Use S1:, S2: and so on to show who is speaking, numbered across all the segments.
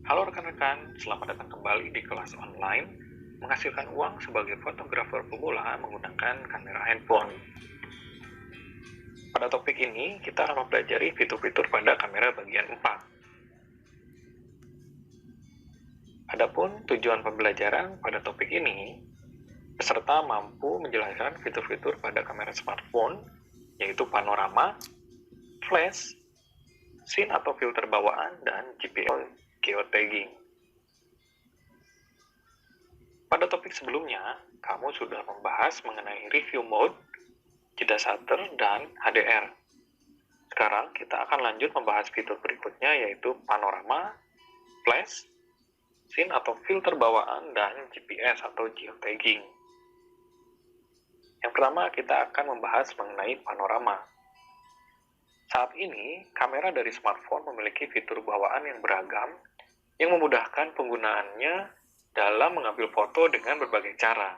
S1: Halo rekan-rekan, selamat datang kembali di kelas online menghasilkan uang sebagai fotografer pemula menggunakan kamera handphone. Pada topik ini, kita akan mempelajari fitur-fitur pada kamera bagian 4. Adapun tujuan pembelajaran pada topik ini, peserta mampu menjelaskan fitur-fitur pada kamera smartphone, yaitu panorama, flash, scene atau filter bawaan, dan GPS geotagging. Pada topik sebelumnya, kamu sudah membahas mengenai review mode, jeda shutter, dan HDR. Sekarang kita akan lanjut membahas fitur berikutnya yaitu panorama, flash, scene atau filter bawaan, dan GPS atau geotagging. Yang pertama kita akan membahas mengenai panorama. Saat ini, kamera dari smartphone memiliki fitur bawaan yang beragam yang memudahkan penggunaannya dalam mengambil foto dengan berbagai cara.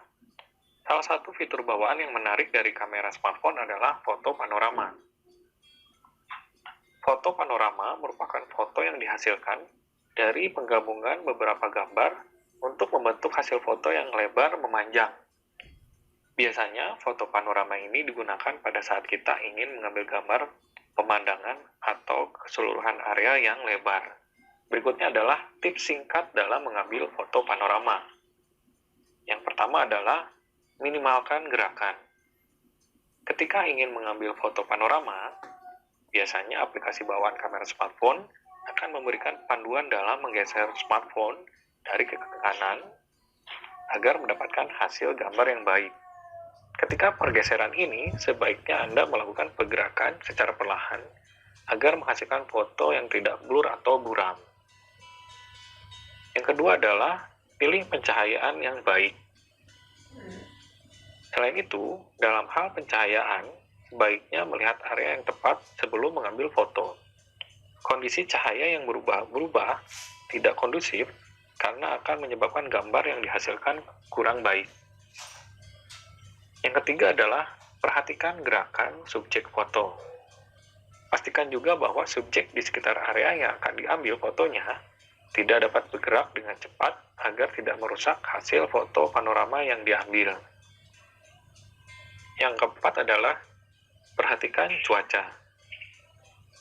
S1: Salah satu fitur bawaan yang menarik dari kamera smartphone adalah foto panorama. Foto panorama merupakan foto yang dihasilkan dari penggabungan beberapa gambar untuk membentuk hasil foto yang lebar memanjang. Biasanya, foto panorama ini digunakan pada saat kita ingin mengambil gambar pemandangan atau keseluruhan area yang lebar. Berikutnya adalah tips singkat dalam mengambil foto panorama. Yang pertama adalah minimalkan gerakan. Ketika ingin mengambil foto panorama, biasanya aplikasi bawaan kamera smartphone akan memberikan panduan dalam menggeser smartphone dari ke kanan agar mendapatkan hasil gambar yang baik. Ketika pergeseran ini, sebaiknya Anda melakukan pergerakan secara perlahan agar menghasilkan foto yang tidak blur atau buram. Yang kedua adalah pilih pencahayaan yang baik. Selain itu, dalam hal pencahayaan, sebaiknya melihat area yang tepat sebelum mengambil foto. Kondisi cahaya yang berubah-ubah tidak kondusif karena akan menyebabkan gambar yang dihasilkan kurang baik. Yang ketiga adalah perhatikan gerakan subjek foto. Pastikan juga bahwa subjek di sekitar area yang akan diambil fotonya tidak dapat bergerak dengan cepat agar tidak merusak hasil foto panorama yang diambil. Yang keempat adalah perhatikan cuaca.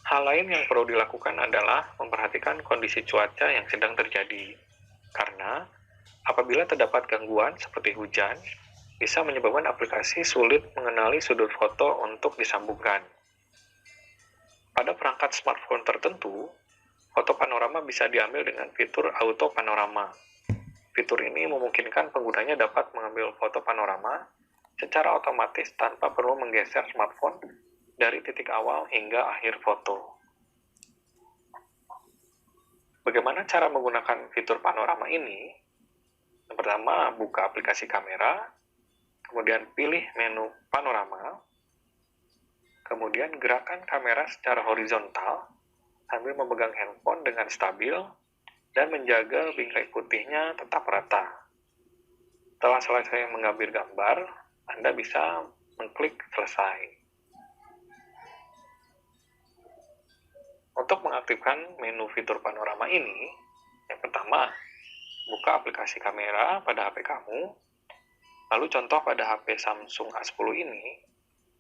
S1: Hal lain yang perlu dilakukan adalah memperhatikan kondisi cuaca yang sedang terjadi. Karena apabila terdapat gangguan seperti hujan, bisa menyebabkan aplikasi sulit mengenali sudut foto untuk disambungkan. Pada perangkat smartphone tertentu, foto panorama bisa diambil dengan fitur auto panorama. Fitur ini memungkinkan penggunanya dapat mengambil foto panorama secara otomatis tanpa perlu menggeser smartphone dari titik awal hingga akhir foto. Bagaimana cara menggunakan fitur panorama ini? Yang pertama, buka aplikasi kamera, kemudian pilih menu panorama, kemudian gerakan kamera secara horizontal sambil memegang handphone dengan stabil dan menjaga bingkai putihnya tetap rata. Setelah selesai mengambil gambar, Anda bisa mengklik selesai. Untuk mengaktifkan menu fitur panorama ini, yang pertama, buka aplikasi kamera pada HP kamu. Lalu contoh pada HP Samsung A10 ini,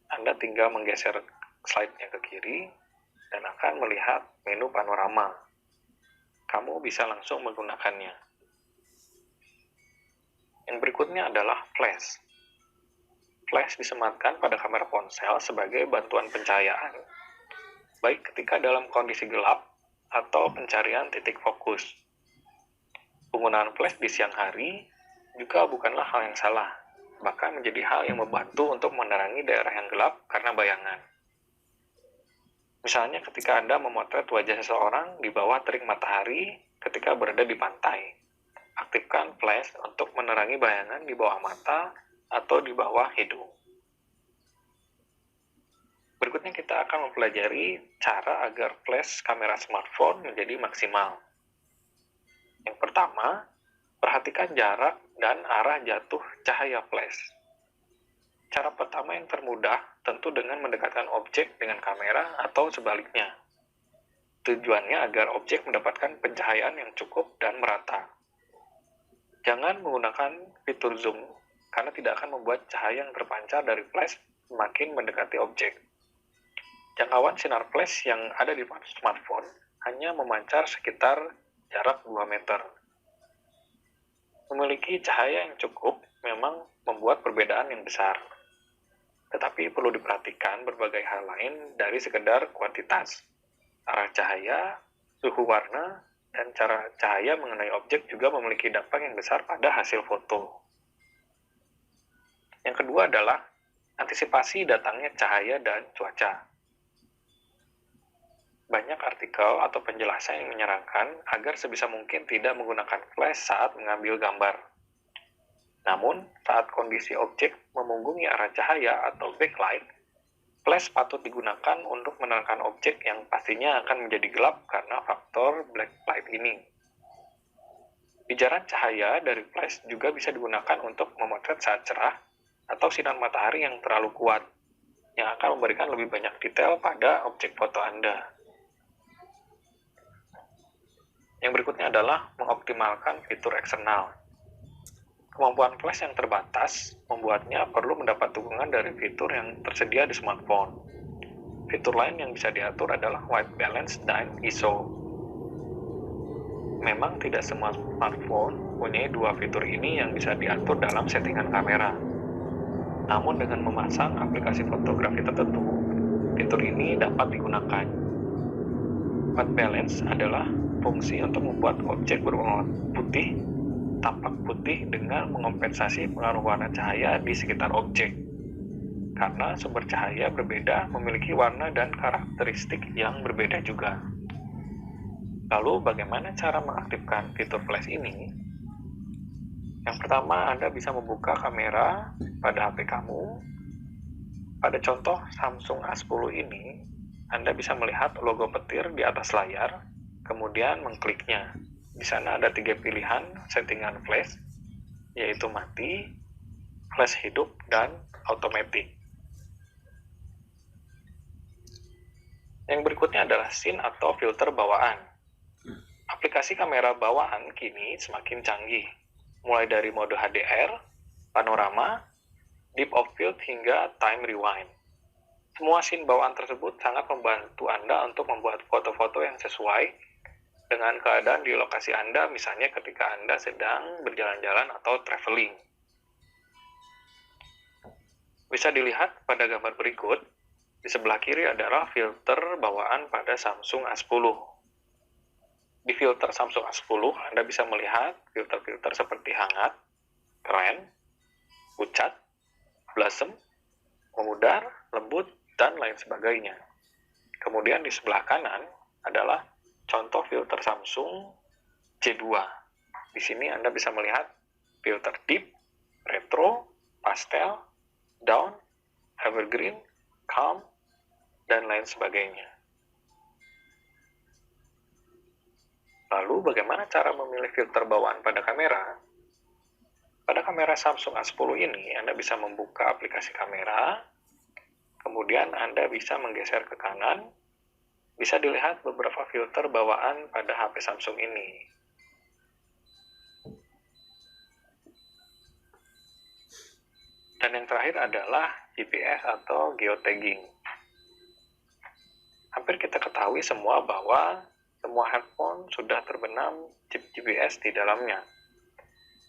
S1: Anda tinggal menggeser slide-nya ke kiri dan akan melihat menu panorama. Kamu bisa langsung menggunakannya. Yang berikutnya adalah flash. Flash disematkan pada kamera ponsel sebagai bantuan pencahayaan, baik ketika dalam kondisi gelap atau pencarian titik fokus. Penggunaan flash di siang hari juga bukanlah hal yang salah, bahkan menjadi hal yang membantu untuk menerangi daerah yang gelap karena bayangan. Misalnya ketika Anda memotret wajah seseorang di bawah terik matahari ketika berada di pantai, aktifkan flash untuk menerangi bayangan di bawah mata atau di bawah hidung. Berikutnya kita akan mempelajari cara agar flash kamera smartphone menjadi maksimal. Yang pertama, perhatikan jarak dan arah jatuh cahaya flash. Cara pertama yang termudah tentu dengan mendekatkan objek dengan kamera atau sebaliknya. Tujuannya agar objek mendapatkan pencahayaan yang cukup dan merata. Jangan menggunakan fitur zoom, karena tidak akan membuat cahaya yang terpancar dari flash semakin mendekati objek. Jangkauan sinar flash yang ada di smartphone hanya memancar sekitar jarak 2 meter. Memiliki cahaya yang cukup memang membuat perbedaan yang besar. Tetapi perlu diperhatikan berbagai hal lain dari sekedar kuantitas. Arah cahaya, suhu warna, dan cara cahaya mengenai objek juga memiliki dampak yang besar pada hasil foto. Yang kedua adalah antisipasi datangnya cahaya dan cuaca. Banyak artikel atau penjelasan yang menyarankan agar sebisa mungkin tidak menggunakan flash saat mengambil gambar. Namun, saat kondisi objek memunggungi arah cahaya atau backlight, flash patut digunakan untuk menerangkan objek yang pastinya akan menjadi gelap karena faktor backlight ini. Pijaran cahaya dari flash juga bisa digunakan untuk memotret saat cerah atau sinar matahari yang terlalu kuat, yang akan memberikan lebih banyak detail pada objek foto Anda. Yang berikutnya adalah mengoptimalkan fitur eksternal. Kemampuan flash yang terbatas membuatnya perlu mendapat dukungan dari fitur yang tersedia di smartphone. Fitur lain yang bisa diatur adalah white balance dan ISO. Memang tidak semua smartphone punya dua fitur ini yang bisa diatur dalam settingan kamera. Namun dengan memasang aplikasi fotografi tertentu, fitur ini dapat digunakan. White balance adalah fungsi untuk membuat objek berwarna putih tampak putih dengan mengompensasi pengaruh warna cahaya di sekitar objek. Karena sumber cahaya berbeda memiliki warna dan karakteristik yang berbeda juga. Lalu bagaimana cara mengaktifkan fitur flash ini? Yang pertama, Anda bisa membuka kamera pada HP kamu. Pada contoh Samsung A10 ini, Anda bisa melihat logo petir di atas layar, kemudian mengkliknya. Di sana ada 3 pilihan settingan flash, yaitu mati, flash hidup, dan automatic. Yang berikutnya adalah scene atau filter bawaan. Aplikasi kamera bawaan kini semakin canggih, mulai dari mode HDR, panorama, deep of field, hingga time rewind. Semua scene bawaan tersebut sangat membantu Anda untuk membuat foto-foto yang sesuai dengan keadaan di lokasi Anda, misalnya ketika Anda sedang berjalan-jalan atau traveling. Bisa dilihat pada gambar berikut, di sebelah kiri adalah filter bawaan pada Samsung A10. Di filter Samsung A10, Anda bisa melihat filter-filter seperti hangat, keren, pucat, blossom, memudar, lembut, dan lain sebagainya. Kemudian di sebelah kanan adalah contoh filter Samsung C2. Di sini Anda bisa melihat filter deep, retro, pastel, down, evergreen, calm, dan lain sebagainya. Lalu bagaimana cara memilih filter bawaan pada kamera? Pada kamera Samsung A10 ini, Anda bisa membuka aplikasi kamera, kemudian Anda bisa menggeser ke kanan. Bisa dilihat beberapa filter bawaan pada HP Samsung ini. Dan yang terakhir adalah GPS atau geotagging. Hampir kita ketahui semua bahwa semua handphone sudah terbenam chip GPS di dalamnya.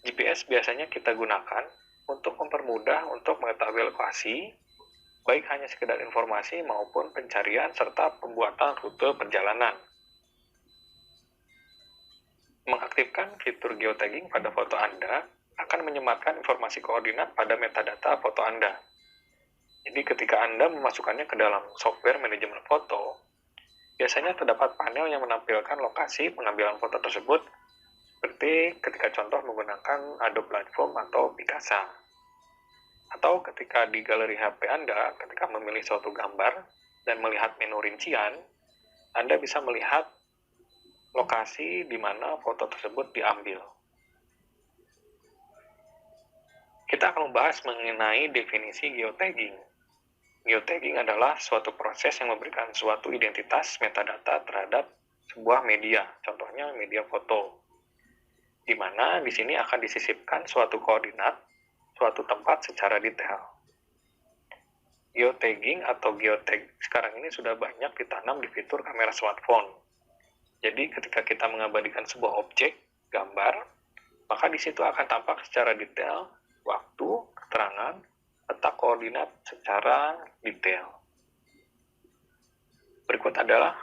S1: GPS biasanya kita gunakan untuk mempermudah untuk mengetahui lokasi, baik hanya sekedar informasi maupun pencarian serta pembuatan rute perjalanan. Mengaktifkan fitur geotagging pada foto Anda akan menyematkan informasi koordinat pada metadata foto Anda. Jadi ketika Anda memasukkannya ke dalam software manajemen foto, biasanya terdapat panel yang menampilkan lokasi pengambilan foto tersebut, seperti ketika contoh menggunakan Adobe Lightroom atau Picasa. Atau ketika di galeri HP Anda, ketika memilih suatu gambar dan melihat menu rincian, Anda bisa melihat lokasi di mana foto tersebut diambil. Kita akan membahas mengenai definisi geotagging. Geotagging adalah suatu proses yang memberikan suatu identitas metadata terhadap sebuah media, contohnya media foto, di mana di sini akan disisipkan suatu koordinat, suatu tempat secara detail. Geotagging atau geotag sekarang ini sudah banyak ditanam di fitur kamera smartphone. Jadi ketika kita mengabadikan sebuah objek, gambar, maka di situ akan tampak secara detail waktu, keterangan, letak koordinat secara detail. Berikut adalah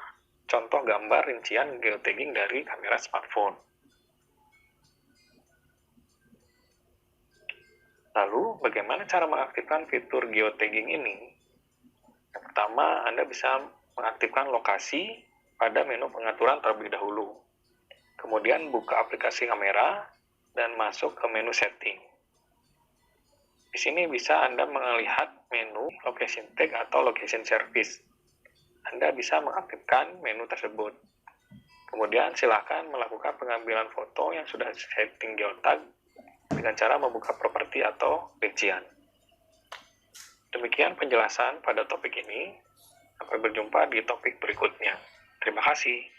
S1: contoh gambar rincian geotagging dari kamera smartphone. Lalu, bagaimana cara mengaktifkan fitur geotagging ini? Yang pertama, Anda bisa mengaktifkan lokasi pada menu pengaturan terlebih dahulu. Kemudian buka aplikasi kamera dan masuk ke menu setting. Di sini bisa Anda melihat menu location tag atau location service. Anda bisa mengaktifkan menu tersebut. Kemudian silakan melakukan pengambilan foto yang sudah setting geotag dengan cara membuka properti atau rincian. Demikian penjelasan pada topik ini. Sampai berjumpa di topik berikutnya. Terima kasih.